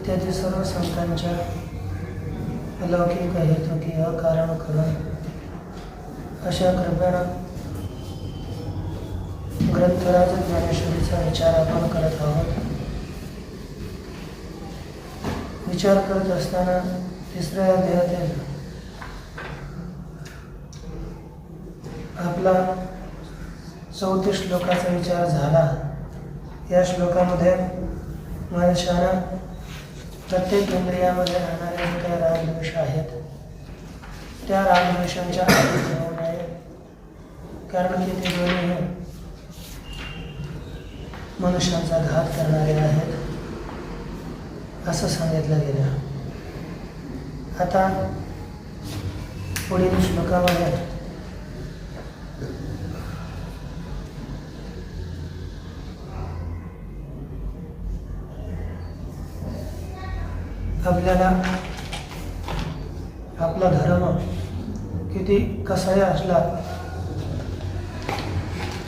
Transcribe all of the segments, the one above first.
इत्यादी सर्व संतांच्या अलौकिक हेतुकीय कारण करून अशा कृपेनं ग्रंथराज ज्ञानेश्वरीचा विचार आपण करत आहोत. विचार करत असताना तिसऱ्या अध्यायातील आपला 34 श्लोकाचा विचार झाला. या श्लोकामध्ये मनुष्यानं प्रत्येक इंद्रियामध्ये राहणारे जे काही रागद्वेष आहेत त्या रागद्वेषांच्या आधी जाऊ नये, कारण की ते दोन्ही मनुष्यांचा घात करणारे आहेत असं सांगितलं गेलं. आता पुढील श्लोकामध्ये आपल्याला आपला धर्म किती कसाही असला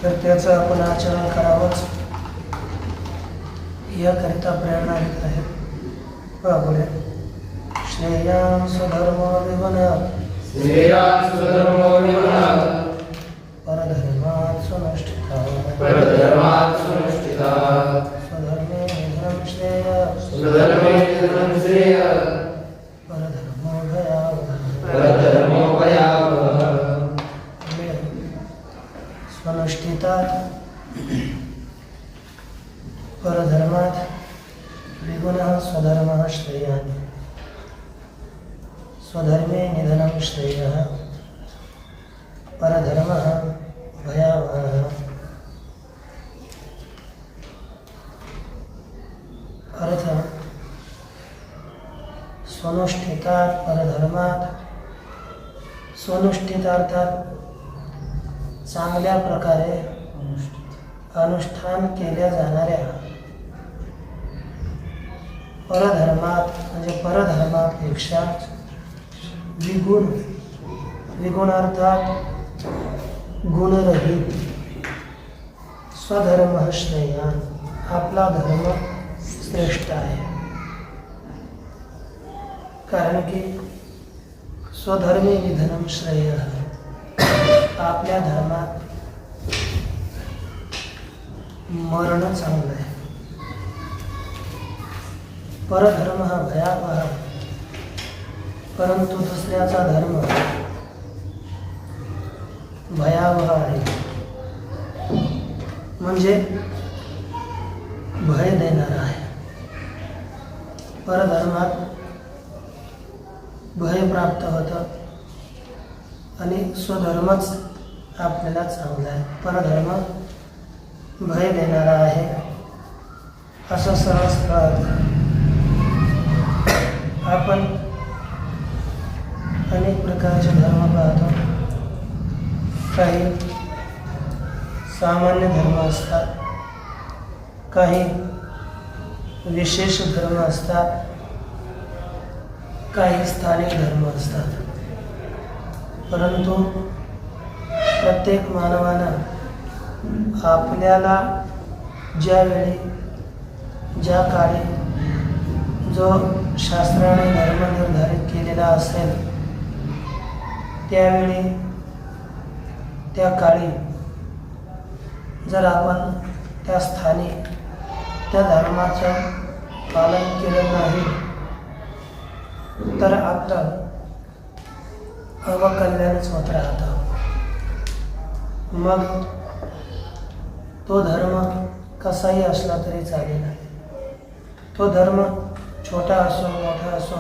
तर त्याचं आपण आचरण करावंच याकरिता प्रेरणा देत आहेत. पुढे श्रेयां स्वधर्मो विगुणात् परधर्मात् सुनुष्ठितात् स्वधर्मे निधनं श्रेयः परधर्मो भयावहः. स्वनुष्ठितात् परधर्मात् विगुणः स्वधर्मः श्रेयः स्वधर्मे निधनं श्रेयः परधर्मः भयावहः. अर्थ स्वनुष्ठितात् परधर्मात्. स्वनुष्ठितार्थात चांगल्या प्रकारे अनुष्ठान केल्या जाणाऱ्या, परधर्मात म्हणजे परधर्मापेक्षा विगुण, विगुणार्थात गुणरहित, स्वधर्म श्रेयान आपला धर्म श्रेष्ठ आहे. कारण की स्वधर्मे निधनम श्रेय, आपल्या धर्मात मरण चांगलं आहे. परधर्म हा भयावह, परंतु दुसऱ्याचा धर्म भयावह आहे, म्हणजे भय देणारा आहे. परधर्मात भय प्राप्त होतं आणि स्वधर्मच आपल्याला चांगला आहे. परधर्म भय देणारा आहे असं सहज कळतं. आपण अनेक प्रकारचे धर्म पाहतो. काही सामान्य धर्म असतात, काही विशेष धर्म असतात, काही स्थानिक धर्म असतात. परंतु प्रत्येक मानवानं आपल्याला ज्यावेळी ज्या काळी जो शास्त्राने धर्म निर्धारित केलेला असेल त्यावेळी त्या काळी जर आपण त्या स्थानी त्या धर्माचं पालन केलं नाही तर आपलं अवकल्याणच होत राहतं. मग तो धर्म कसाही असला तरी चालेल. तो धर्म छोटा असो मोठा असो,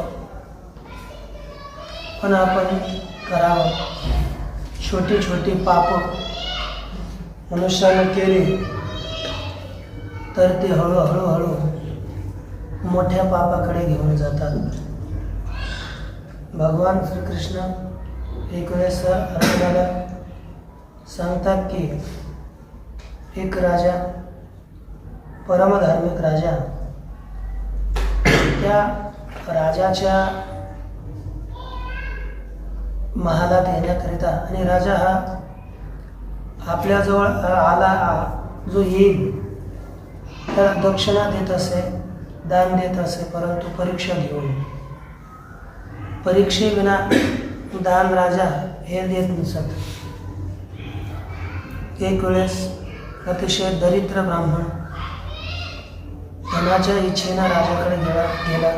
पण आपण करावं. छोटी छोटी पाप मनुष्याने केली तर ते हळूहळू मोठ्या पापाकडे घेऊन जातात. भगवान श्रीकृष्ण एक वेळेस अर्जुनाला सांगतात की एक राजा, परमधार्मिक राजा, त्या राजाच्या महालात येण्याकरिता, आणि राजा हा आपल्याजवळ आला जो येईल त्याला दक्षिणा देत असे दान देत असे, परंतु परीक्षा घेऊन. परीक्षेविना दान राजा हे देत नसत. एक वेळेस अतिशय दरिद्र ब्राह्मण धनाच्या इच्छेनं राजाकडे गेला.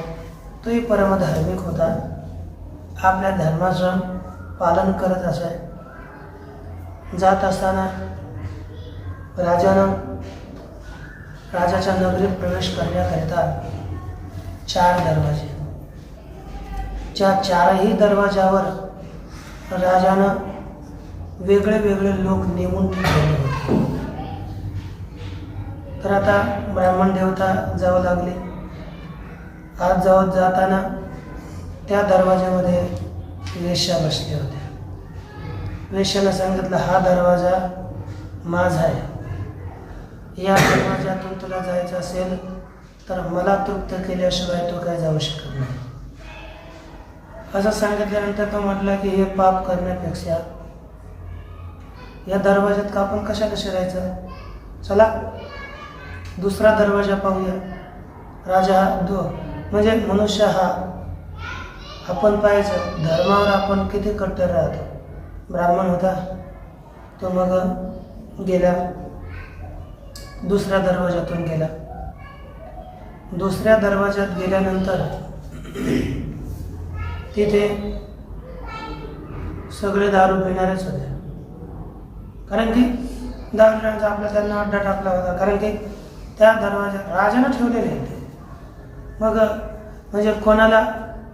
तोही परमधार्मिक होता. आपल्या धर्माचं पालन करत असे. जात असताना राजाच्या नगरीत प्रवेश करण्याकरिता 4 दरवाजे. त्या 4ही दरवाजावर राजानं वेगळे वेगळे लोक नेमून ठेवले होते. तर आता ब्राह्मण देवता जावं लागले. आज जाताना त्या दरवाज्यामध्ये वेश्या बसल्या होत्या. वेश्यानं सांगितलं, हा दरवाजा माझा आहे. या दरवाज्यातून तुला जायचं असेल तर मला तृप्त केल्याशिवाय तू काय जाऊ शकत नाही. असं सांगितल्यानंतर तो म्हटला की हे पाप करण्यापेक्षा या दरवाज्यात का आपण कशाला शिरायचं, चला दुसरा दरवाजा पाहूया. राजा म्हणजे मनुष्य हा आपण पाहायचं धर्मावर आपण किती कट्टर राहतो. ब्राह्मण होता तो मग गेला, दुसऱ्या दरवाज्यातून गेला. दुसऱ्या दरवाज्यात गेल्यानंतर तिथे सगळे दारू पिणारेच होते. कारण की दारूचा आपला त्यांना अड्डा टाकला होता. कारण की त्या दरवाज्यात राजानं ठेवलेले होते. मग म्हणजे कोणाला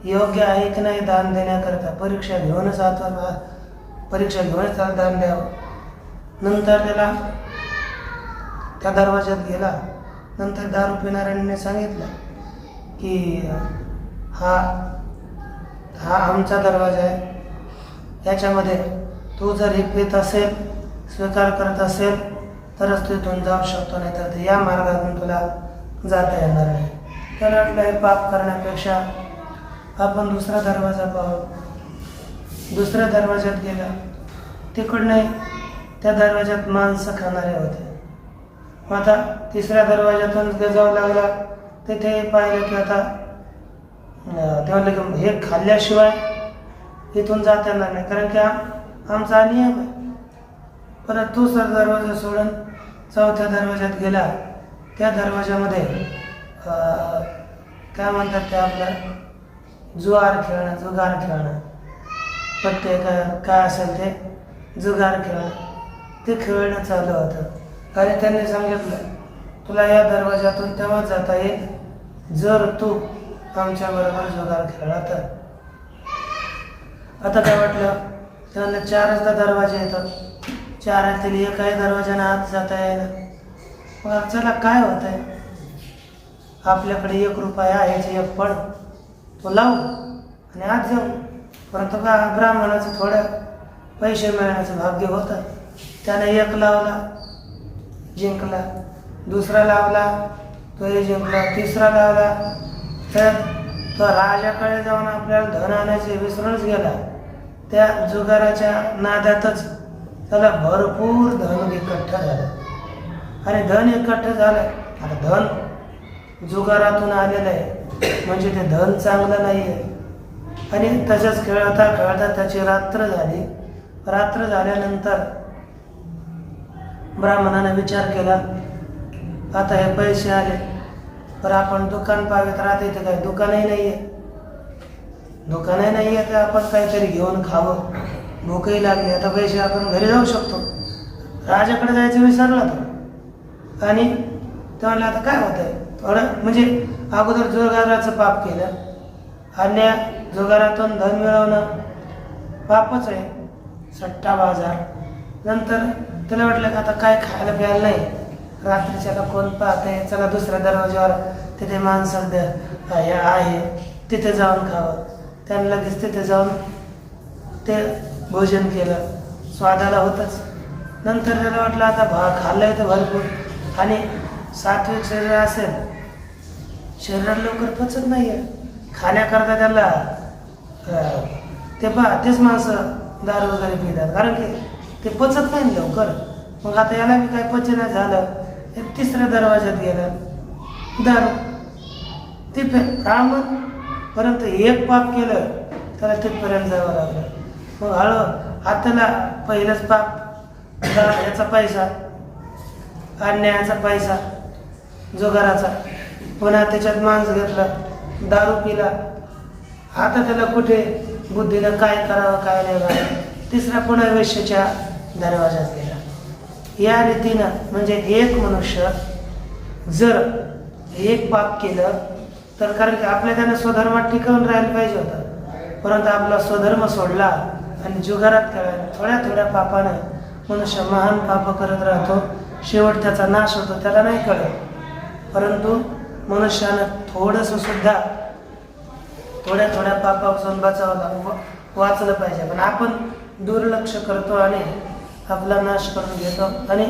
योग्य आहे की नाही दान देण्याकरता परीक्षा घेऊनच दान द्यावं. नंतर त्याला त्या दरवाज्यात गेला. नंतर दारू पिणाऱ्यांनी सांगितलं की हा आमचा दरवाजा आहे, याच्यामध्ये तू जर हे पित असेल, स्वीकार करत असेल तरच तू इथून जाऊ शकतो, नाही तर या मार्गातून तुला जाता येणार नाही. त्याला वाटलं हे पाप करण्यापेक्षा आपण दुसरा दरवाजा पाहू. दुसऱ्या दरवाज्यात गेला. तिकडनं त्या दरवाज्यात मांस खाणारे होते. मग आता तिसऱ्या दरवाज्यातून जाऊ लागला. तिथे पाहिलं की आता ते म्हणलं की हे खाल्ल्याशिवाय इथून जाता येणार नाही, कारण की आमचा नियम आहे. परत दुसरा दरवाजा सोडून चौथ्या दरवाज्यात गेला. त्या दरवाज्यामध्ये काय म्हणतात ते आपलं जुगार खेळणं पत्ते काय असेल ते जुगार खेळणं, ते खेळणं चालू होतं. आणि त्यांनी सांगितलं तुला या दरवाज्यातून तेव्हाच जाता येईल जर तू आमच्याबरोबर जुगार खेळला तर. आता काय वाटलं, त्यांना 4च दरवाजे येतात. 4 एकाही दरवाजाने आत जाता येईल. मग चला काय होत आहे, आपल्याकडे 1 रुपया आहे, 1 पण तो लावू आणि आत जाऊ. परंतु ब्राह्मणाचं थोडं पैसे मिळण्याचं भाग्य होतं. त्याने 1 लावला, जिंकला. दुसरा लावला, तोही जिंकला. तिसरा लावला तर तो राजाकडे जाऊन आपल्याला धन आणायचे विसरूनच गेला. त्या जुगाराच्या नादातच त्याला भरपूर धन एकठ्ठा झालं. आणि धन एकठ्ठं झालं. आता धन जुगारातून आलेलं आहे म्हणजे ते धन चांगलं नाही आहे. आणि तसंच खेळता त्याची रात्र झाली. रात्र झाल्यानंतर ब्राह्मणाने विचार केला, आता हे पैसे आले तर आपण दुकान पाहत राहते. इथे काय दुकानही नाही आहे तर आपण काहीतरी घेऊन खावं. भूकही लागली. आता पैसे आपण घरी जाऊ शकतो. राजाकडे जायचं विसरला तो. आणि ते म्हणलं आता काय होत आहे, थोडं म्हणजे अगोदर जुगाराचं पाप केलं. अन्य जुगारातून धन मिळवणं पापच आहे, सट्टा बाजार. नंतर त्याला वाटलं की आता काय खायला प्यायला नाही, रात्रीच्याला कोण पाहते, चला दुसऱ्या दरवाज्यावर तिथे माणसं आहे तिथे जाऊन खावं. त्यानं लगेच तिथे जाऊन ते भोजन केलं. स्वादाला होतंच. नंतर त्याला वाटलं आता खाल्लंय तर भरपूर. आणि सात्विक शरीर असेल, शरीरात लवकर पचत नाही आहे. खाण्याकरता त्याला तेच माणसं दारू वगैरे पितात, कारण की ते पचत नाही लवकर. मग आता याला बी काय पचना झालं. 3ऱ्या दरवाज्यात गेलं, दारू. ते ब्राह्मण परंतु एक पाप केलं त्याला तिथपर्यंत जावं लागलं. मग हळू हाताला पहिलंच पाप याचा पैसा, अन्यायाचा पैसा, जुगाराचा, पुन्हा त्याच्यात मांस घेतलं, दारू पिला, आता त्याला कुठे बुद्धीनं काय करावं काय नाही करावं. तिसरा पुन्हा वेश्येच्या दरवाजात गेला. या रीतीनं म्हणजे एक मनुष्य जर एक पाप केलं तर, कारण की आपल्या त्यानं स्वधर्मात टिकवून राहायला पाहिजे होतं, परंतु आपला स्वधर्म सोडला आणि जुगारात खेळायला थोड्या थोड्या पापानं मनुष्य महान पाप करत राहतो. शेवट त्याचा नाश होतो, त्याला नाही कळत. परंतु मनुष्यानं थोडंसं सुद्धा थोड्या थोड्या पापापासून बचावला वाचलं पाहिजे. पण आपण दुर्लक्ष करतो आणि आपला नाश करून घेतो. आणि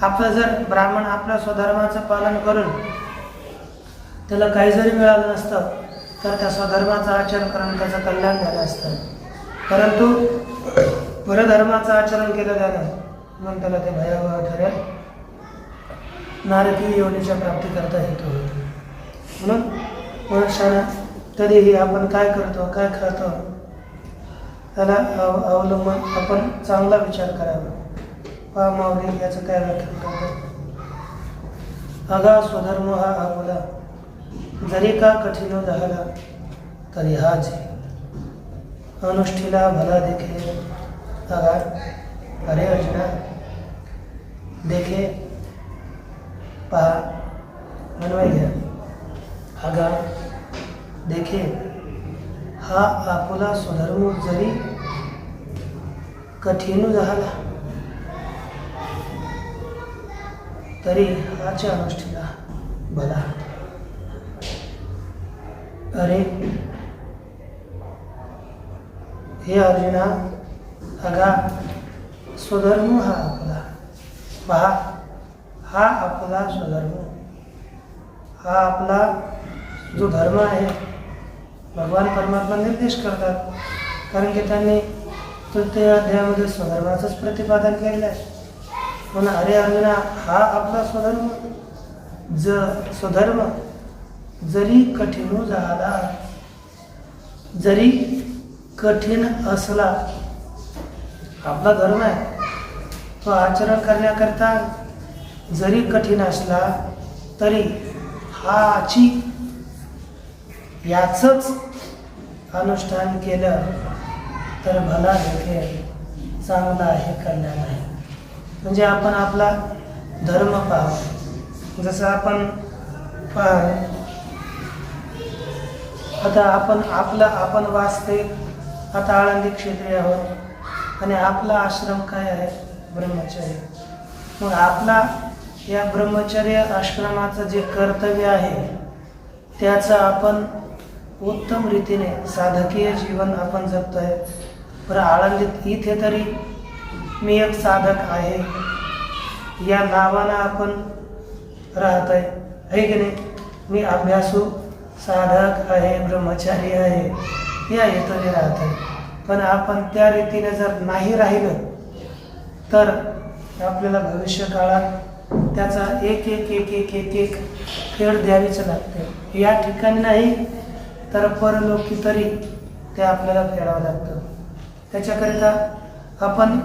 आपलं जर ब्राह्मण आपल्या स्वधर्माचं पालन करून त्याला काही जरी मिळालं नसतं तर त्या स्वधर्माचं आचरण करून त्याचं कल्याण झालं असतं. परंतु परधर्माचं आचरण केलं त्यानं मग त्याला ते भयावह ठरेल, नारकीय योनीच्या प्राप्ती करता हेतू होतो. म्हणून मनुष्यानं कधीही आपण काय करतो काय खातो त्याला अवलंबून आपण चांगला विचार करावा. पहा माऊली याचं काय व्याख्यान करतो. अगा स्वधर्म हा आपुला, जरी का कठीण झाला तरी हा जे अनुष्ठीला भला देखे. अगा अरे अर्जुना देखे, पहा म्हणवाय घ्या. अगा देखे हा आपुला स्वधर्म जरी कठीण झाला तरी हाच्या अनुष्ठीला भला. अरे हे अर्जुना, अगा स्वधर्म हा आपला, पहा हा आपला स्वधर्म, हा आपला जो धर्म आहे भगवान परमात्मा निर्देश करतात. कारण की त्यांनी तृतीय अध्यायामध्ये स्वधर्माचंच प्रतिपादन केलेलं आहे. म्हणून अरे अर्जुना हा आपला स्वधर्म, स्वधर्म जरी कठीण झाला, जरी कठीण असला, आपला धर्म आहे तो आचरण करण्याकरता जरी कठीण असला तरी याचंच अनुष्ठान केलं तर भला देखे, चांगला आहे, कल्याण आहे. म्हणजे आपण आपला धर्म पाहावा. जसं आपण आता आपण वाचते आता आळंदी क्षेत्रीय आहोत आणि आपला आश्रम काय आहे ब्रह्मचर्य. मग आपला या ब्रह्मचर्य आश्रमाचं जे कर्तव्य आहे त्याचं आपण उत्तम रीतीने साधकीय जीवन आपण जगतोय. बरं आळंदीत इथे तरी मी एक साधक आहे या नावानं आपण राहतोय, आहे की नाही. मी अभ्यासू साधक आहे, ब्रह्मचारी आहे या हेतूने राहत आहे. पण आपण त्या रीतीने जर नाही राहिलं तर आपल्याला भविष्य काळात त्याचा एक एक एक एक एक एक फेड द्यावीच लागते. या ठिकाणी नाही तर परलोकी तरी ते आपल्याला फेडावं लागतं. त्याच्याकरिता आपण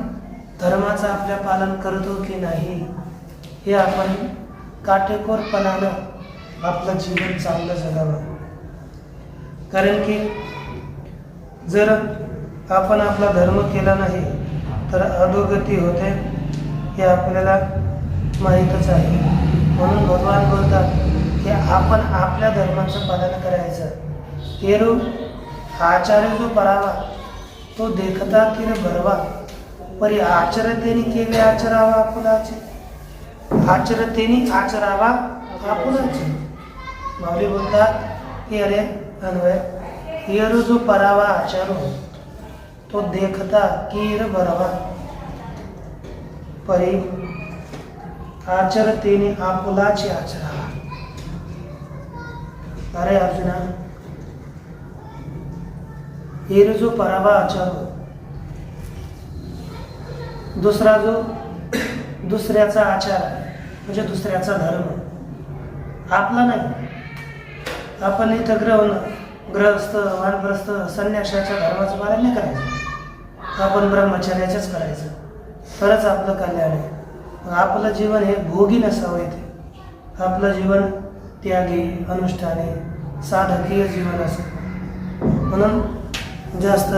धर्माचं आपल्या पालन करतो की नाही हे आपण काटेकोरपणानं आपलं जीवन चांगलं जगावं. कारण की जर आपण आपला धर्म केला नाही तर अधोगती होते हे आपल्याला माहीतच आहे. म्हणून भगवान बोलतात की आपण आपल्या धर्माचं पालन करायचं. तेरू आचार्य जो बरावा तो देखता की रे बरवा, परी आचरतेने केले आचरावा आपुलाचे, आचरतेने आचरावा आपुलाचे. माऊली बोलतात की अरे अन्वय, येरू जो परावा आचारो तो देखता की रे बरवा, परी आचरतेने आपुलाचे आचरावा. अरे अर्जुना, येरू जो परावा आचारो, दुसरा जो दुसऱ्याचा आचार म्हणजे दुसऱ्याचा धर्म, आपला नाही. आपण इथं गृहस्थ वानप्रस्थ संन्यासाच्या धर्माचं पालन नाही करायचं, आपण ब्रह्मचर्याचंच करायचं, तरच आपलं कल्याण आहे. आपलं जीवन हे भोगी नसावं येते, आपलं जीवन त्यागी अनुष्ठाने साधकीय जीवन असेल. म्हणून जास्त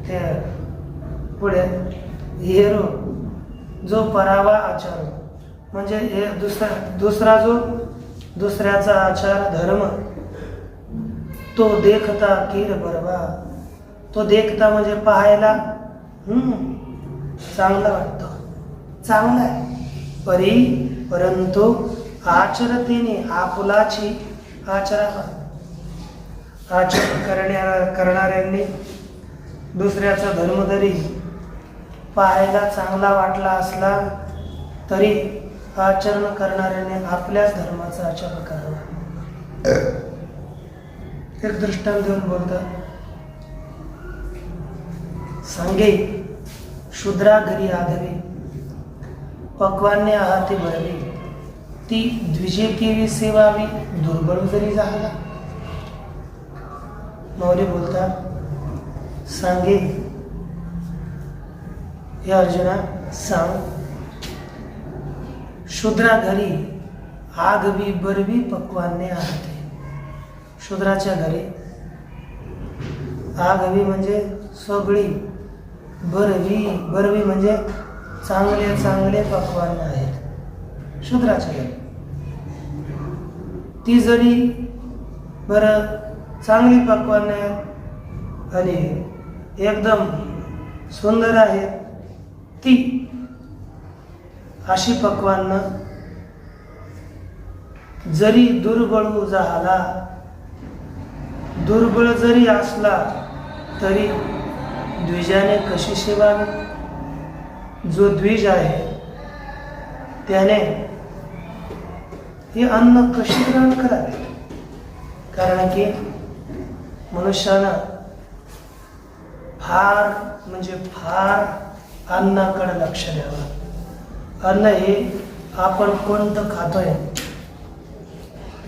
ते पुढे हेरो जो परावा आचार, म्हणजे हे दुसरा जो दुसऱ्याचा आचार धर्म तो देखता कीर बरवा, तो देखता म्हणजे पाहायला चांगला वाटतो, चांगला आहे परंतु आचरतेने आपुलाची आचरण करणाऱ्यांनी दुसऱ्याचा धर्म जरी पाहायला चांगला वाटला असला तरी आचरण करणाऱ्याने आपल्याच धर्माचं आचरण करावं. एक दृष्टांत देऊन बोलतात, सांगे शूद्रा घरी आघवी पक्वान्य आहाती बळवी, ती द्विजे केवी सेवावी दुर्बळ जरी झाला. मौर्य बोलतात, सांगे हे अर्जुना सांग, शूद्रा घरी आगवी बरवी पक्वान्य आहाते. शूद्राच्या घरी आगवी म्हणजे सगळी, बरवी म्हणजे चांगले चांगले पक्वान्न आहेत शूद्राच्या घरी. ती जरी बरं चांगली पक्वान्न आहेत आणि एकदम सुंदर आहेत, ती अशी पक्वान्न जरी दुर्बळ जरी असला तरी द्विजाने कशी सेवावी. जो द्विज आहे त्याने हे अन्न कशी ग्रहण करावे, कारण की मनुष्यानं फार अन्नाकडे लक्ष द्यावं. अन्न हे आपण कोणतं खातोय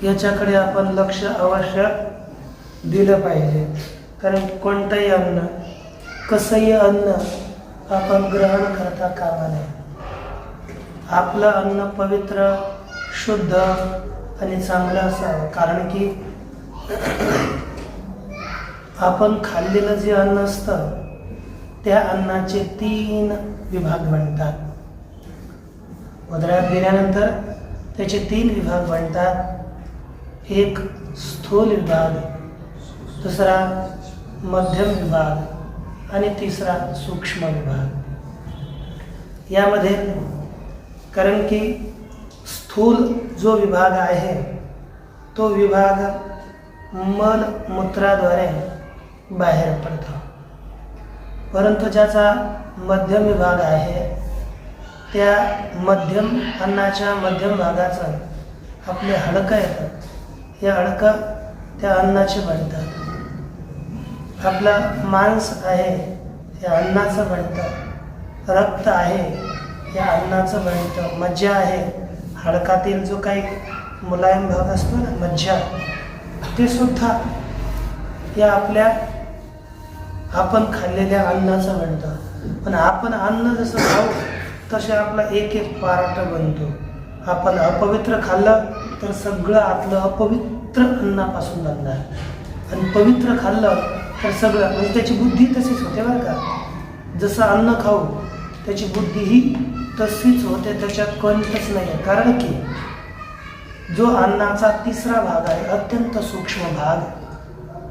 याच्याकडे आपण लक्ष अवश्य दिलं पाहिजे, कारण कोणतंही अन्न कसंही अन्न आपण ग्रहण करता कामा नये. आपलं अन्न पवित्र शुद्ध आणि चांगलं असावं, कारण की आपण खाल्लेलं जे अन्न असतं त्या अन्नाचे 3 विभाग बनतात. उदरात गेल्यानंतर त्याचे 3 विभाग बनतात. एक स्थूल विभाग, दुसरा मध्यम विभाग आणि तिसरा सूक्ष्म विभाग. यामध्ये कारण की स्थूल जो विभाग आहे तो विभाग मल मूत्राद्वारे बाहेर पडतो, परंतु ज्याचा मध्यम विभाग आहे त्या अन्नाच्या मध्यम भागाचं आपले हाडकं येतं, हे हाडकं त्या अन्नाचे बनतात. आपलं मांस आहे हे अन्नाचं बनतं, रक्त आहे हे अन्नाचं बनतं, मज्जा आहे हाडकातील जो काही मुलायम भाग असतो ना मज्जा, ते सुद्धा या आपण खाल्लेल्या अन्नाचं बनतं. पण आपण अन्न जसं खाऊ तसे आपला एक एक पार्ट बनतो. आपण अपवित्र खाल्लं तर सगळं आतलं अपवित्र अन्नापासून बनणार, आणि पवित्र खाल्लं तर सगळं, म्हणजे त्याची बुद्धी तशीच होते बरं का. जसं अन्न खाऊ त्याची बुद्धीही तशीच होते, त्याच्यात कोणतंच नाही आहे. कारण की जो अन्नाचा 3रा भाग आहे अत्यंत सूक्ष्म भाग,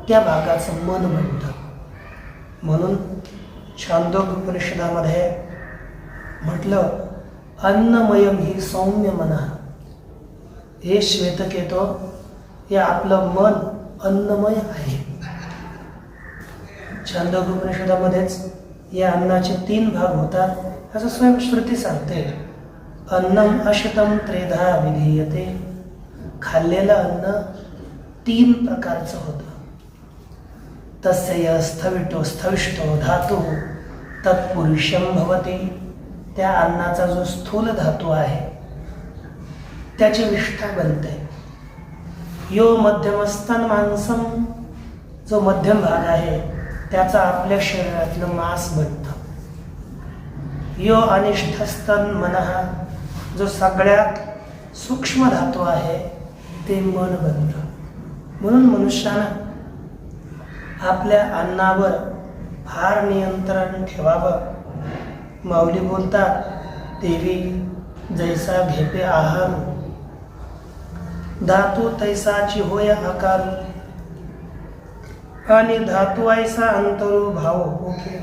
त्या भागाचं मन बनतं. म्हणून छांदोग्य उपनिषदामध्ये म्हटलं, अन्नमयम ही सौम्य मना. हे श्वेतकेतो, हे आपलं मन अन्नमय आहे. छांदोग्य उपनिषदामध्येच या अन्नाचे 3 भाग होतात असं स्वयंश्रुती सांगते. अन्नम अशतम त्रेधा विधीयते. खाल्लेलं अन्न 3 प्रकारचं होतं. तस्य स्थविष्टो धातू तत्पुरुषम भवते. त्या अन्नाचा जो स्थूल धातू आहे त्याची विष्ठा बनते, यो मध्यमस्तन मांसम, जो मध्यम भाग आहे त्याचा आपल्या शरीरातलं मांस बनतं. यो अनिष्ठस्तन मनः, जो सगळ्यात सूक्ष्म धातू आहे ते मन बनतं. म्हणून मनुष्यानं आपल्या अन्नावर फार नियंत्रण ठेवावं. माऊली बोलतात, देवी जैसा घेपे आहार, धातू तैसाची होय आकार, आणि धातू ऐसा अंतरो भाव ओके.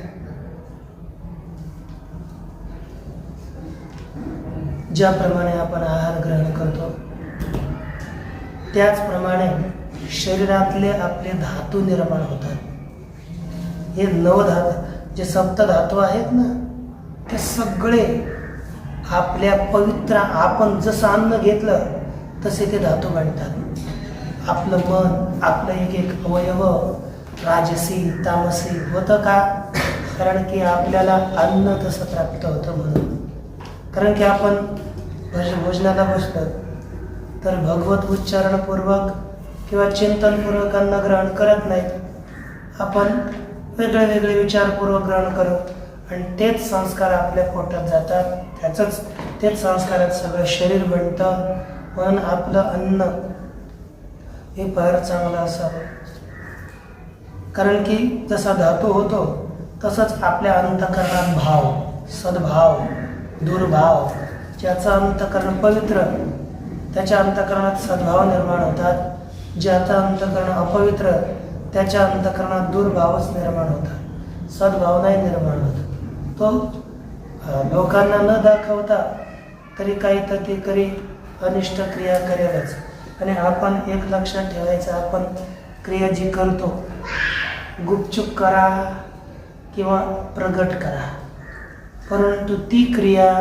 ज्याप्रमाणे आपण आहार ग्रहण करतो त्याचप्रमाणे शरीरातले आपले धातू निर्माण होतात. हे नवधातू जे सप्तधातू आहेत ना, ते सगळे आपल्या पवित्र, आपण जसं अन्न घेतलं तसे ते धातू बनतात. आपलं मन, आपलं एक एक अवयव राजसी तामसी होतं का? कारण की आपल्याला अन्न तसं प्राप्त होतं म्हणून. कारण की आपण भोजनाला बसलो तर भगवत उच्चारणपूर्वक किंवा चिंतनपूर्वक अन्न ग्रहण करत नाहीत. आपण वेगळे वेगळे विचारपूर्वक ग्रहण करू आणि तेच संस्कार आपल्या पोटात जातात. तेच संस्कारात सगळं शरीर बनतं. पण आपलं अन्न हे फार चांगलं असावं. कारण की जसा धातू होतो तसंच आपल्या अंतःकरणात भाव, सद्भाव, दुर्भाव, ज्याचं अंतःकरण पवित्र त्याच्या अंतःकरणात सद्भाव निर्माण होतात. ज्याचं अंतःकरण अपवित्र त्याच्या अंतःकरणात दुर्भावच निर्माण होतात, सद्भाव नाही निर्माण होत. तो लोकांना न दाखवता तरी काहीतरी अनिष्ट क्रिया करेलच. आणि आपण एक लक्षात ठेवायचं, आपण क्रिया जी करतो गुपचूप करा किंवा प्रगट करा, परंतु ती क्रिया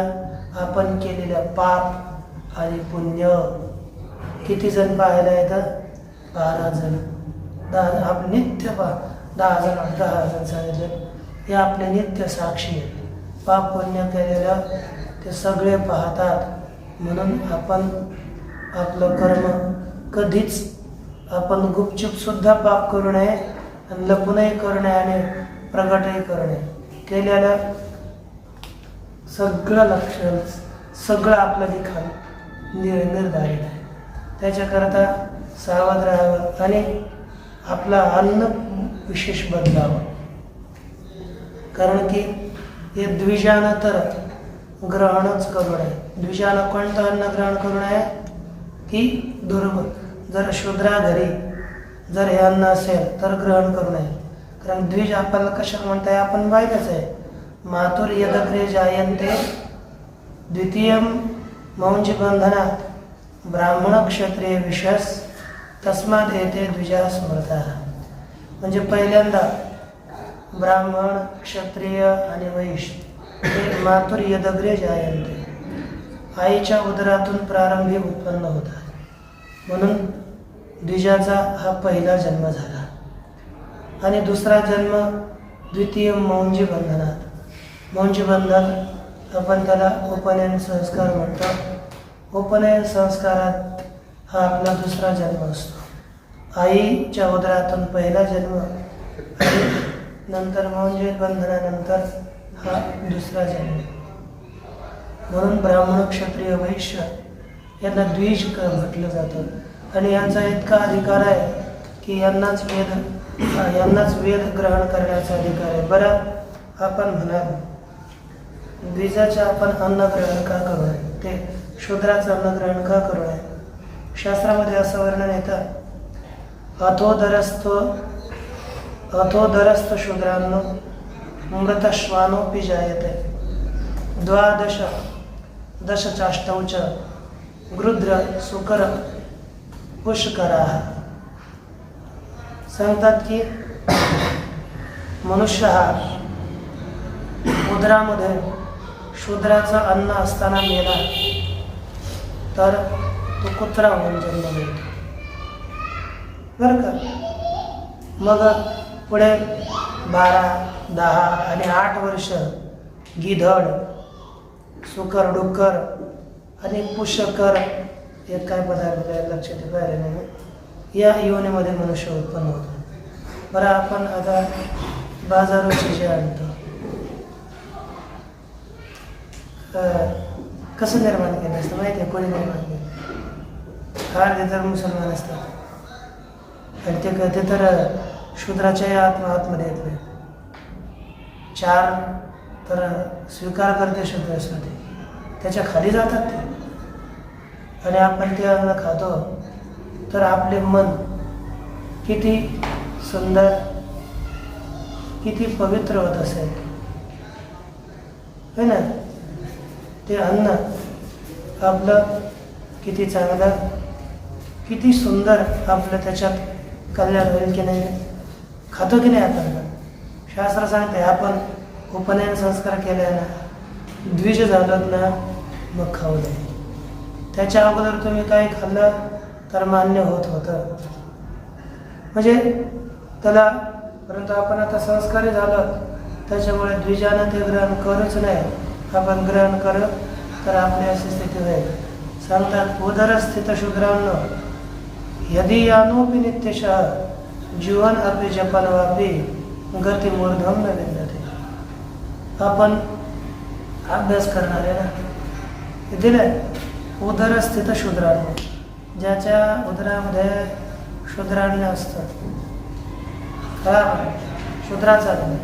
आपण केलेल्या पाप आणि पुण्य किती जण पाहायला येतं? 12 जण. 10 आपण नित्य 10 जण सांगितले. हे आपले नित्य साक्षी आहेत. पाप पुण्य केलेलं ते सगळे पाहतात. म्हणून आपण आपलं कर्म कधीच आपण गुपचूप सुद्धा पाप करू नये आणि लपूनही करू नये आणि प्रगटही करू नये. केलेलं सगळं लक्षण, सगळं आपलं लिखाण निर्धारित आहे. त्याच्याकरता सावध राहावं आणि आपलं अन्न विशेष बदलावं. कारण की हे द्विजानं तर ग्रहणच करू नये. द्विजानं कोणतं अन्न ग्रहण करू नये की जर शूद्रा घरी जर हे अन्न असेल तर ग्रहण करू नये. कारण द्विज आपल्याला कशा म्हणताय आपण पाहिलंच आहे. मातुर यदग्रे जायन्ते द्वितीयम मौंजी बंधनात ब्राह्मण क्षत्रिय विशस तस्माद येते द्विजा स्मृता. म्हणजे पहिल्यांदा ब्राह्मण, क्षत्रिय आणि वैश्य हे मातुर यदग्रे जायन्ते, आईच्या उदरातून प्रारंभी उत्पन्न होतात. म्हणून द्विजाचा हा पहिला जन्म झाला. आणि दुसरा जन्म द्वितीय मौंजी बंधनात. मौंजी बंधन आपण त्याला उपनयन संस्कार म्हणतो. उपनयन संस्कारात हा आपला दुसरा जन्म असतो. आईच्या उदरातून पहिला जन्म आणि नंतर मौंजी बंधनानंतर हा दुसरा जन्म. म्हणून ब्राह्मण, क्षत्रिय, वैश्य यांना द्विज म्हटलं जातं. आणि यांचा इतका अधिकार आहे की यांनाच वेद ग्रहण करण्याचा अधिकार आहे. बरं आपण म्हणाल द्विजाचं आपण अन्न ग्रहण का करू नये, ते शूद्राचं अन्न ग्रहण का करू नये? शास्त्रामध्ये असं वर्णन येतं, अथोदरस्थ शूद्रांनो मृतश्वानोपि जायते 12 दशचाष्टौ च गृध्र सुकर पुष्करा. सांगतात की मनुष्य हा उदरामध्ये शूद्राचं अन्न असताना मेला तर तो कुत्रा म्हणून जन्म घेतो. बरं का? मग पुढे 12, 10 आणि 8 वर्ष गिधड, सुकर, डुक्कर आणि पुष्कर हे काय पदार्थ लक्षात पाहिले नाही. या योनीमध्ये मनुष्य उत्पन्न होतो. बरं, आपण आता बाजाराची जे आणतो कसं निर्माण केलं असतं माहिती आहे? कोणी निर्माण केलं? अर्धे तर मुसलमान असतात आणि ते तर शूद्राच्या आतमध्ये येतले. 4 तर स्वीकार करते शूद्र असते, त्याच्या खाली जातात ते. आणि आपण ते अन्न खातो तर आपले मन किती सुंदर, किती पवित्र होत असेल है ना. ते अन्न आपलं किती चांगलं, किती सुंदर, आपलं त्याच्यात कल्याण होईल की नाही. खातो की नाही आपण? शास्त्र सांगते आपण उपनयन संस्कार केले ना, द्विज झालं ना मग खाऊ नये. त्याच्या अगोदर तुम्ही काही खाल्लं तर मान्य होतं. म्हणजे त्याला, परंतु आपण आता संस्कारी झालं त्याच्यामुळे द्विजानं ते ग्रहण करूच नाही. आपण ग्रहण कर तर आपली अशी स्थिती होईल. सांगतात उदरस्थित शूद्रांनो यदि यानोपि नित्यशः जीवन अपि जपन वापी गती मूर्धम न विंदते. आपण अभ्यास करणार आहे ना, दिलंय उदरस्थित शूद्रांनो, ज्याच्या उदरामध्ये शूद्रांनी असतं का शूद्राचा नाही.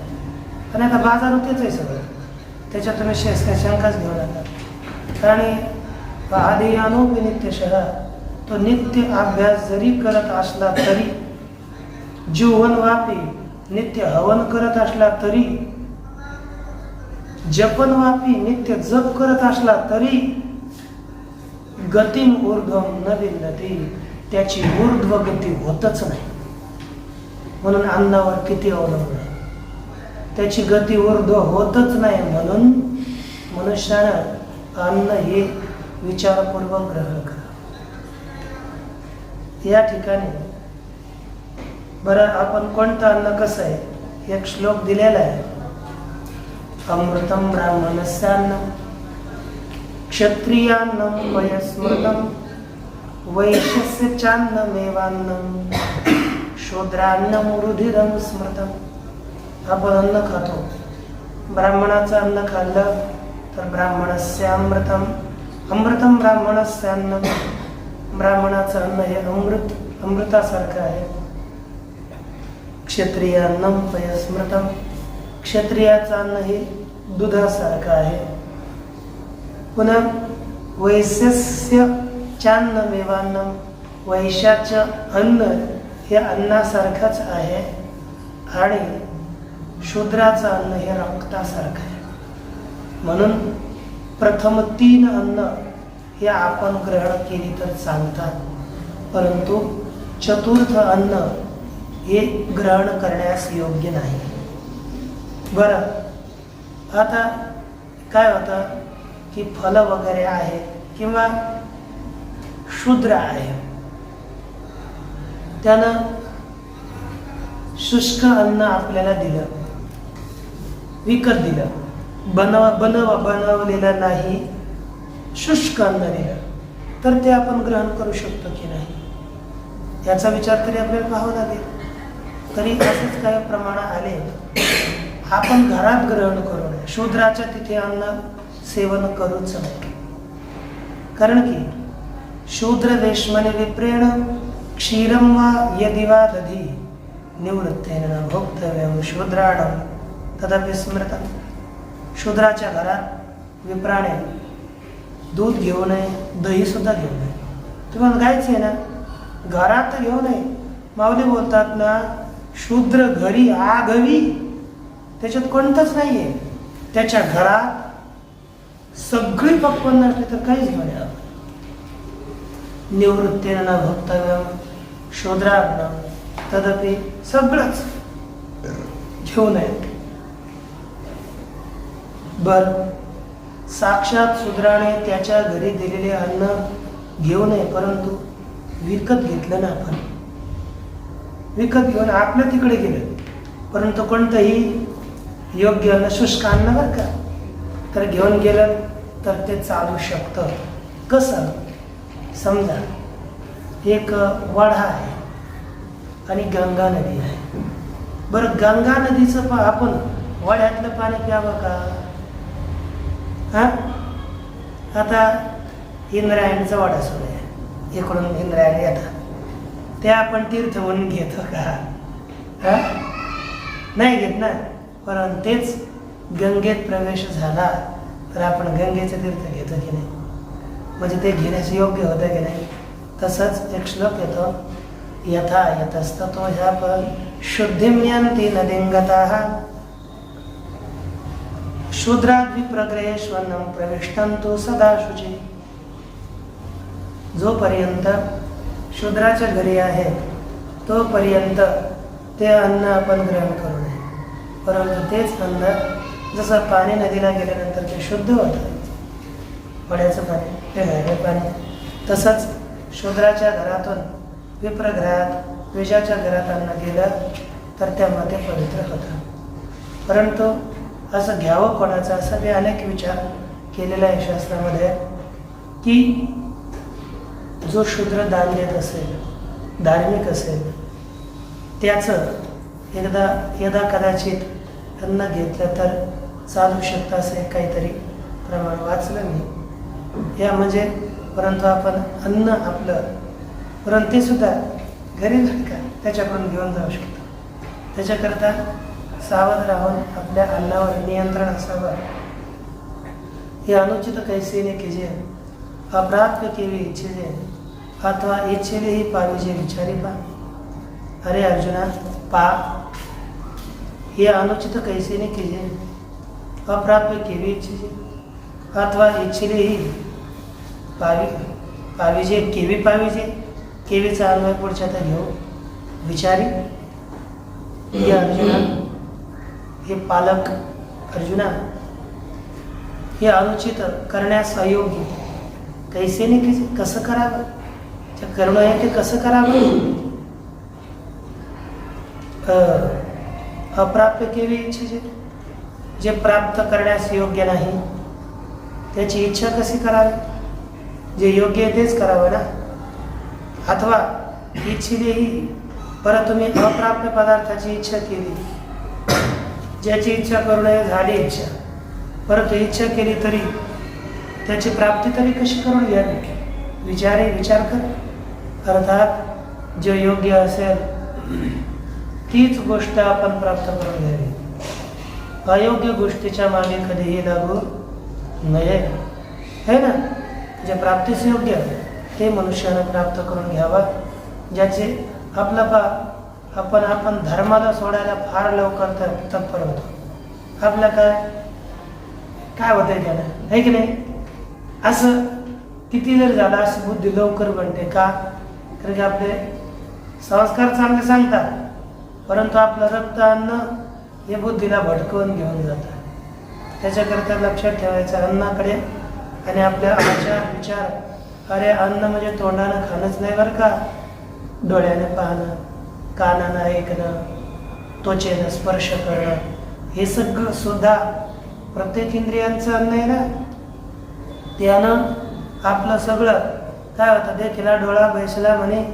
आणि आता बाजार होतेच आहे सगळं, त्याच्यात तुम्ही शंकाच घेऊ नका. आणि आधी अनोपी नित्यशः, तो नित्य अभ्यास जरी करत असला तरी, जीवनवापी नित्य हवन करत असला तरी, जपनवापी नित्य जप करत असला तरी, गतीम ऊर्ध्वम न विंदती, त्याची ऊर्ध्व गती होतच नाही. म्हणून अन्नावर किती अवलंबून आहे, त्याची गती ऊर्ध्व होतच नाही. म्हणून मनुष्यानं अन्न हे विचारपूर्वक ग्रहण करा. या ठिकाणी बरं, आपण कोणतं अन्न कसं आहे, एक श्लोक दिलेला आहे. अमृतम ब्राह्मणस्यान्नम क्षत्रियान्नम वयस्मृतम वैश्यस्य चान्नमेवान्नम शूद्रान्नम रुधिरम स्मृतम. आपण अन्न खातो, ब्राह्मणाचं अन्न खाल्लं तर ब्राह्मणस्य अमृतम, अमृतम ब्राह्मणस्य अन्नम, ब्राह्मणाचं अन्न हे अमृतासारखं आहे. क्षत्रियान्नम वयस्मृतम, क्षत्रियाचं अन्न हे दुधासारखं आहे. पुन्हा वैश्यस्य चान्नमेवान्नम, वैश्याचं अन्न हे अन्नासारखंच आहे. आणि शूद्राचं अन्न हे रक्तासारखं आहे. म्हणून प्रथम 3 अन्न हे आपण ग्रहण केली तर चालतात, परंतु चतुर्थ अन्न हे ग्रहण करण्यास योग्य नाही. बरं, आता काय होतं की फल वगैरे आहे किंवा शूद्र आहे, त्यानं शुष्क अन्न आपल्याला दिलं, विकत दिलं, बनवलेलं नाही, शुष्क अन्न दिलं, तर ते आपण ग्रहण करू शकतो की नाही याचा विचार तरी आपल्याला पाहावा लागेल. तरी असेच काही प्रमाण आले, आपण घरात ग्रहण करू नये. शूद्राच्या तिथे अन्न सेवन करूच नाही. कारण की शूद्र देशमने विप्रेण क्षीरम वा यदि वा दधी निवृत्तेन न भोक्तव्यम शूद्राणम तदपि स्मृतम. शूद्राच्या घरात विप्राणे दूध घेऊ नये, दही सुद्धा घेऊ नये. तुम्हाला गायचं आहे ना, घरात घेऊ नये. माऊली बोलतात ना, शूद्र घरी आगवी, त्याच्यात कोणतंच नाहीये. त्याच्या घरात सगळी पक्वान असली तर काहीच घेऊन या. निवृत्तेन न भोक्तव्यम शूद्राणम तदपि, सगळंच घेऊ नये. बर, साक्षात शूद्राने त्याच्या घरी दिलेले अन्न घेऊ नये, परंतु विकत घेतलं ना, आपण विकत घेऊन आपल्या तिकडे गेलं, परंतु कोणतंही योग्य अन्न, शुष्क अन्न बरं का, तर घेऊन गेलं तर ते चालू शकतं. कसं? समजा एक वढा आहे, आणि गंगा नदी आहे. बरं, गंगा नदीचं आपण वड्यातलं पाणी प्यावं का? हां, आता इंद्रायणीचा वाडा सुरू आहे, इकडून इंद्रायणी येतात, ते आपण तीर्थ म्हणून घेतो का? हां, नाही घेत ना. परंतु तेच गंगेत प्रवेश झाला तर आपण गंगेचं तीर्थ घेतो की नाही? म्हणजे ते घेण्यास योग्य होतं की नाही? तसंच एक श्लोक येतो, यथा यतस्ततो ह्यापं शुद्धिं यन्ति नदीं गताः शूद्राद्विप्रग्रहेष्वन्नं प्रविष्टन्तु सदा शुचि. जोपर्यंत शूद्राच्या घरी आहे तोपर्यंत ते अन्न आपण ग्रहण करू नये. परंतु तेच अन्न जसं पाणी नदीला गेल्यानंतर ते शुद्ध होतं, वड्याचं पाणी, पिण्याचे पाणी, तसंच शूद्राच्या घरातून विप्रग्रहात विजाच्या घरात अन्न गेलं तर त्यामध्ये पवित्र होतं. परंतु असं घ्यावं कोणाचं, असं मी अनेक विचार केलेला आहे शास्त्रामध्ये, की जो शूद्र दान देत असेल, धार्मिक असेल, त्याचं यदा कदाचित अन्न घेतलं तर चालू शकतं असं काहीतरी प्रमाण वाचलं मी या म्हणजे. परंतु आपण अन्न आपलं, परंतु ते सुद्धा घरी का त्याच्याकडून घेऊन जाऊ शकतो. त्याच्याकरता सावध राहून आपल्या अन्नावर नियंत्रण असावं. हे अनुचित कैसे ने कीजिए, अप्राप्य केवी इच्छिजे, अथवा इच्छेले ही पाविजे विचारी पा. अरे अर्जुना, पा, हे अनुचित कैसे ने कीजिए, अप्राप्य केवी इच्छिजे, अथवा इच्छेले ही पाविजे, केवी पाविजे, केवीचा अन्वय पुढच्या तर घेऊ, विचारी. हे अर्जुना, हे पालक अर्जुना, हे अनुचित करण्यास अयोग्य कैसे नाही की कसं करावं, जे करणं आहे ते कसं करावं. अप्राप्य केवी इच्छेचे, जे प्राप्त करण्यास योग्य नाही त्याची इच्छा कशी करावी, जे योग्य आहे तेच करावं ना. अथवा इच्छिलेही, परत तुम्ही अप्राप्य पदार्थाची इच्छा केली, ज्याची इच्छा करू नये झाली इच्छा, परंतु इच्छा केली तरी त्याची प्राप्ती तरी कशी करून घ्यावी, विचार कर. अर्थात जे योग्य असेल तीच गोष्ट आपण प्राप्त करून घ्यावी. अयोग्य गोष्टीच्या मागे कधीही लागू नये, है ना. जे प्राप्तीस योग्य ते मनुष्यानं प्राप्त करून घ्यावा. ज्याचे आपण धर्माला सोडायला फार लवकर तत्पर होतो. आपलं काय होतंय त्याला, आहे की नाही. असं किती जर झालं अशी बुद्धी लवकर बनते का, कारण की आपले संस्कार चांगले सांगतात, परंतु आपलं रक्त अन्न हे बुद्धीला भटकवून घेऊन जातं. त्याच्याकरता लक्षात ठेवायचं अन्नाकडे आणि आपल्या आचार विचार. अरे अन्न म्हणजे तोंडानं खाणंच नाही बरं का, डोळ्यानं पाहणं, कानानं ऐकणं, त्वचेनं स्पर्श करणं, हे सगळं सुद्धा प्रत्येक इंद्रियांचं अन्न आहे ना. त्यानं आपलं सगळं काय होतं, देखीला डोळा बैसला म्हणे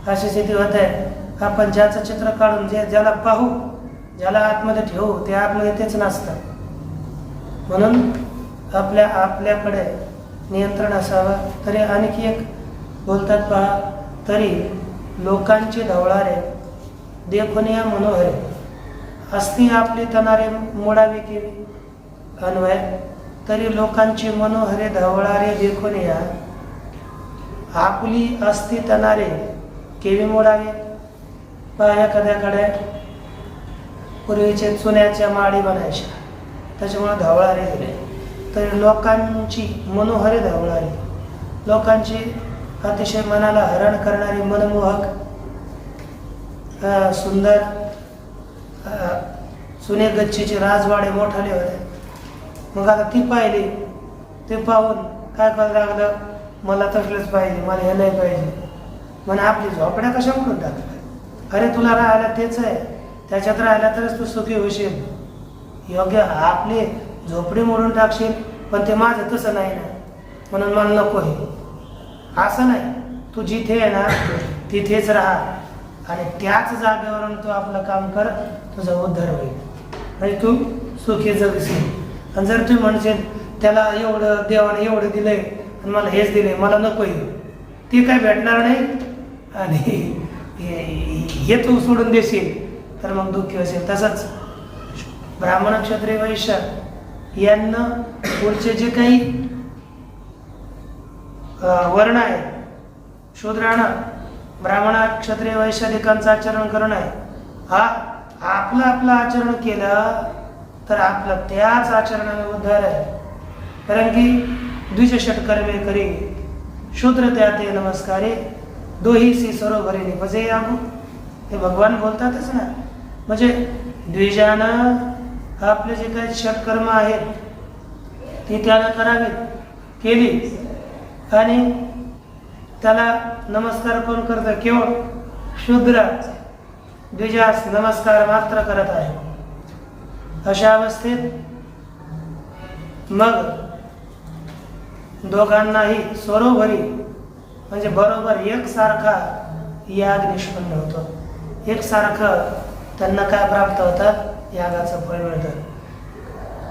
अशी स्थिती होत आहे. आपण ज्याचं चित्र काढून ज्याला पाहू, ज्याला आतमध्ये ठेवू, ते आतमध्ये तेच नसतं. म्हणून आपल्याकडे नियंत्रण असावं. तरी आणखी एक बोलतात पहा, तरी लोकांचे ढवळारे देखुनिया मनोहरे, असती आपली तनारे मोडावी केवी. अन्वय, तरी लोकांची मनोहरे ढवळारे देखुनिया आपली असती तनारे केवी मोडावे. पहा, एखाद्याकडे पूर्वीचे चुन्याच्या माळी बनायच्या, त्याच्यामुळे ढवळारे दिले. तर लोकांची मनोहरे ढवळारी, लोकांची अतिशय मनाला हरण करणारी मनमोहक सुंदर सुने गच्चीचे राजवाडे मोठाले होते. मग आता ती पाहिली, ते पाहून काय करायला लागलं, मला तसलंच पाहिजे, मला हे नाही पाहिजे. म्हणे आपली झोपड्या कशा म्हणून टाकतात. अरे तुला राहायला तेच आहे, त्याच्यात राहिला तरच तू सुखी होशील. योग्य आपली झोपडी मोडून टाकशील, पण ते माझं तसं नाही ना, म्हणून मला नको हे. असं नाही, तू जिथे आहे ना तिथेच राहा. आणि त्याच जागेवरून तू आपलं काम कर, तुझा उद्धार होईल आणि तू सुखी जगशील. आणि जर तू म्हणशील त्याला एवढं देवाने एवढं दिलंय आणि मला हेच दिलंय, मला नको येऊ, ते काय भेटणार नाही आणि हे तू सोडून देशील तर मग दुःखी असेल. तसंच ब्राह्मण क्षत्रिय वैश्य यांना पुढचे जे काही वर्ण आहे, शूद्रानं ब्राह्मण क्षत्रिय वैश्यादिकांचं आचरण करणं आहे. हा आपलं आचरण केलं तर आपलं त्याच आचरणाने उद्धार आहे. कारण की द्विजषटकर्मे करी शूद्र त्या ते नमस्कारे दोहीसी सरोवरी निपजे यागू, हे भगवान बोलतातच ना. म्हणजे द्विजानं आपले जे काही षटकर्म आहेत ती त्यानं करावीत, केली आणि त्याला नमस्कार कोण करतं? केवळ शूद्र द्विजास नमस्कार मात्र करत आहे. अशा अवस्थेत मग दोघांनाही सरोवरी म्हणजे बरोबर एकसारखा याग निष्पन्न होतो. एकसारखं त्यांना काय प्राप्त होतात? यागाचं फळ मिळतं.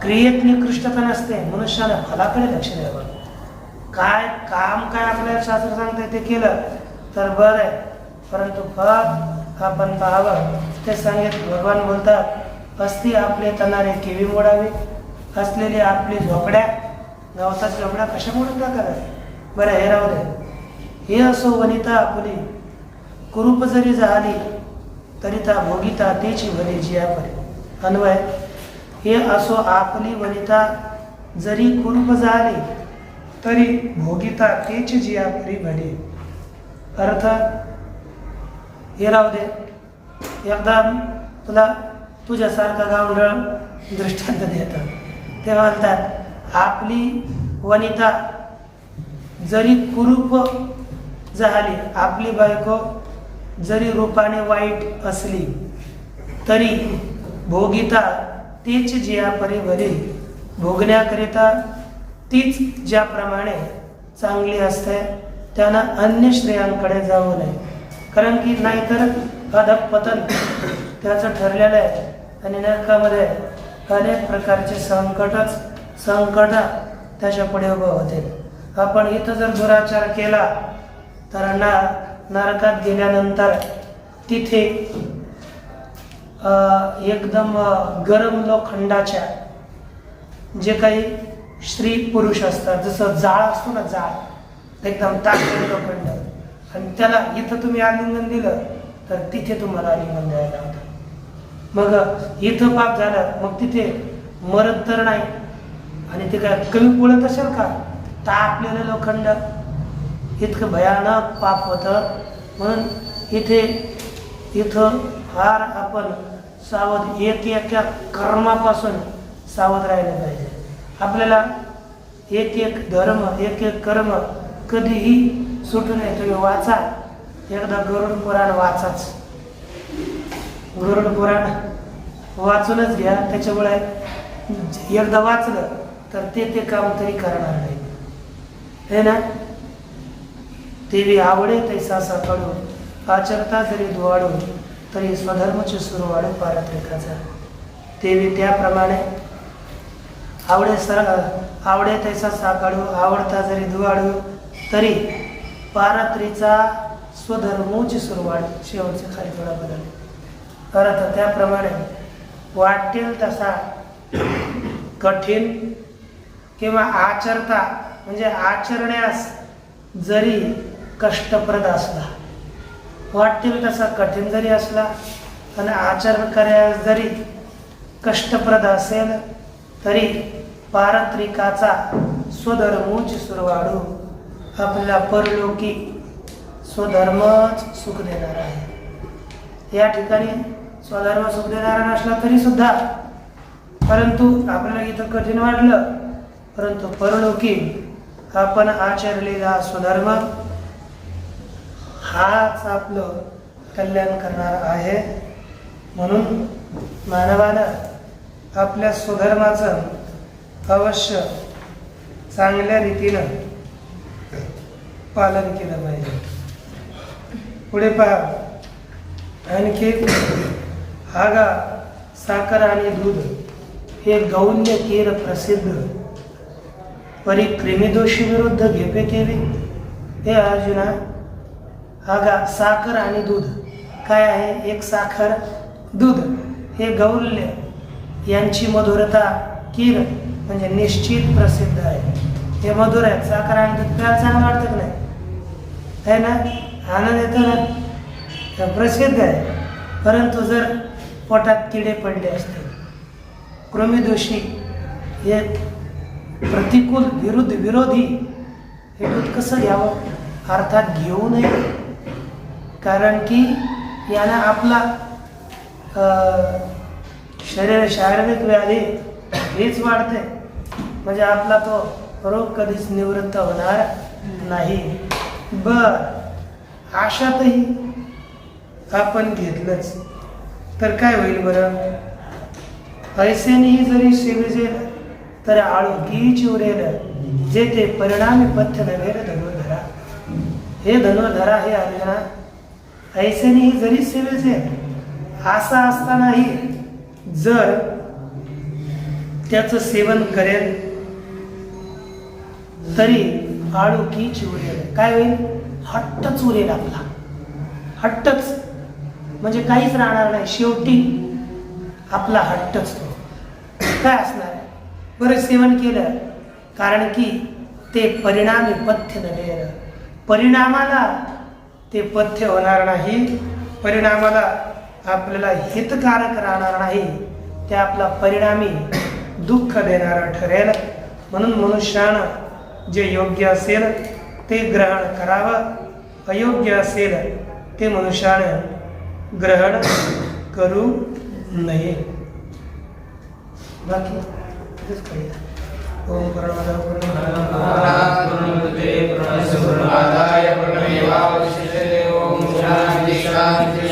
क्रियेत निकृष्टता नसते, मनुष्याने फलाकडे लक्ष द्यावं. काय काम काय आपल्याला शास्त्र सांगते ते केलं तर बरं आहे, परंतु फळ आपण पाहावं. ते सांगित भगवान बोलतात, असती आपले तणारे केवी मोडावे, असलेली आपली झोपड्या गवताच्या झोपड्या कशा मोडून टाकाव्या. बरं हे राहू दे. हे असो वनिता आपुली कुरूप जरी झाली तरी ता भोगिता तेची भले जिया परी. अन्वय, हे असो आपली वनिता जरी कुरूप झाली तरी भोगिता तेची जिया परी भले. अर्थ हे राहू दे. एकदा तुला तुझ्यासारखा गावंढळ दृष्टांत देतात. ते म्हणतात आपली वनिता जरी कुरूप झाली, आपली बायको जरी रूपाने वाईट असली तरी भोगिता तीच जिया परी भली, भोगण्याकरिता तीच ज्याप्रमाणे चांगली असते त्यानं अन्य श्रेयांकडे जाऊ नये. कारण की नाहीतर अधःपतन त्याचं ठरलेलं आहे आणि नरकामध्ये अनेक प्रकारचे संकट त्याच्या पुढे उभं होते. आपण इथं जर दुराचार केला तर नरकात गेल्यानंतर तिथे एकदम गरम लोखंडाच्या जे काही स्त्री पुरुष असतात, जसं जाळ असतो ना, जाळ एकदम ताकद लोखंड, आणि त्याला इथं तुम्ही आलिंगन दिलं तर तिथे तुम्हाला आलिंगन द्यायला होतं. मग इथं पाप झालं मग तिथे मरत तर नाही आणि ते काय कमी पडत असेल का? तापलेलं लोखंड इतकं भयानक पाप होतं. म्हणून इथं फार आपण सावध, एका कर्मापासून सावध राहिले पाहिजे. आपल्याला एक धर्म एक कर्म कधीही सुटू नये. तुम्ही वाचा, एकदा गरुड पुराण वाचाच. गरुड पुराण वाचूनच घ्या. त्याच्यामुळे एकदा वाचलं तर ते काम तरी करणार नाही, हे ना. तेवी आवडे तैसा साकाळू, आचरता जरी दुवाडू तरी स्वधर्मचे सुरू वाढू पारत्रिकाचा. तेवी त्याप्रमाणे आवडे तैसा साकाळू, आवडता जरी दुवाडू तरी पारत्रीचा स्वधर्मोची सुरुवात. शेवटचे खाली थोडा बदल अर्थ त्याप्रमाणे वाटेल तसा कठीण किंवा आचरता म्हणजे आचरण्यास जरी कष्टप्रद असला, वाटेल तसा कठीण जरी असला आणि आचरण करण्यास जरी कष्टप्रद असेल तरी पारत्रिकाचा स्वधर्मोची सुरवाडू, आपल्याला परलोकी स्वधर्मच सुख देणार आहे. या ठिकाणी स्वधर्म सुख देणारा नसला तरी सुद्धा, परंतु आपल्याला इथं कठीण वाटलं, परंतु परलोकी आपण आचरलेला स्वधर्म हाच आपलं कल्याण करणार आहे. म्हणून मानवानं आपल्या स्वधर्माचं अवश्य चांगल्या रीतीनं पालन केलं पाहिजे. पुढे पहा, आणखी हागा साखर आणि दूध हे गौल्य केर प्रसिद्ध परी क्रिमिदोषी विरुद्ध घेपे केले. हे अर्जुना, हागा साखर आणि दूध काय आहे? एक साखर दूध हे गौल्य यांची मधुरता कीर म्हणजे निश्चित प्रसिद्ध आहे. हे मधुर आहे. साखर आणि दूध प्यायला चांगलं वाटतं की नाही? आहे ना? आनंद येतो ना? प्रसिद्ध आहे. परंतु जर पोटात किडे पडले असते, कृमिदोषी हे प्रतिकूल विरोधी हे दूध कसं घ्यावं? अर्थात घेऊ नये. कारण की यानं आपला शारीरिक व्याधी हेच वाढते. म्हणजे आपला तो रोग कधीच निवृत्त होणार नाही. अशातही आपण घेतलंच तर काय होईल बरं? ऐसेनेही जरी सेविजेल तर आळुकीच उरेल जे ते परिणामी पथ्य नव्हे धनुर्धरा. हे धनुर्धरा, हे अर्जुना, ऐसेनेही जरी सेविजेल असा असतानाही जर त्याचं सेवन करेल तरी आळुकीच उरेल. काय होईल? हट्टच उरेल आपला. हट्टच म्हणजे काहीच राहणार नाही. शेवटी आपला हट्टच तो काय असणार आहे? बरं, सेवन केलं कारण की ते परिणामी पथ्य नव्हे. परिणामाला ते पथ्य होणार नाही. परिणामाला आपल्याला हितकारक राहणार नाही. ते आपला परिणामी दुःख देणारं ठरेल. म्हणून मनुष्यानं जे योग्य असेल ते ग्रहण करावं, अयोग्य असेल ते मनुष्यानं ग्रहण करू नये. बाकी तेच काही. ओम पूर्णमदः पूर्णमिदं पूर्णमुदच्यते पूर्णस्य पूर्णमादाय पूर्णमेवावशिष्यते. ओम शांती शांती.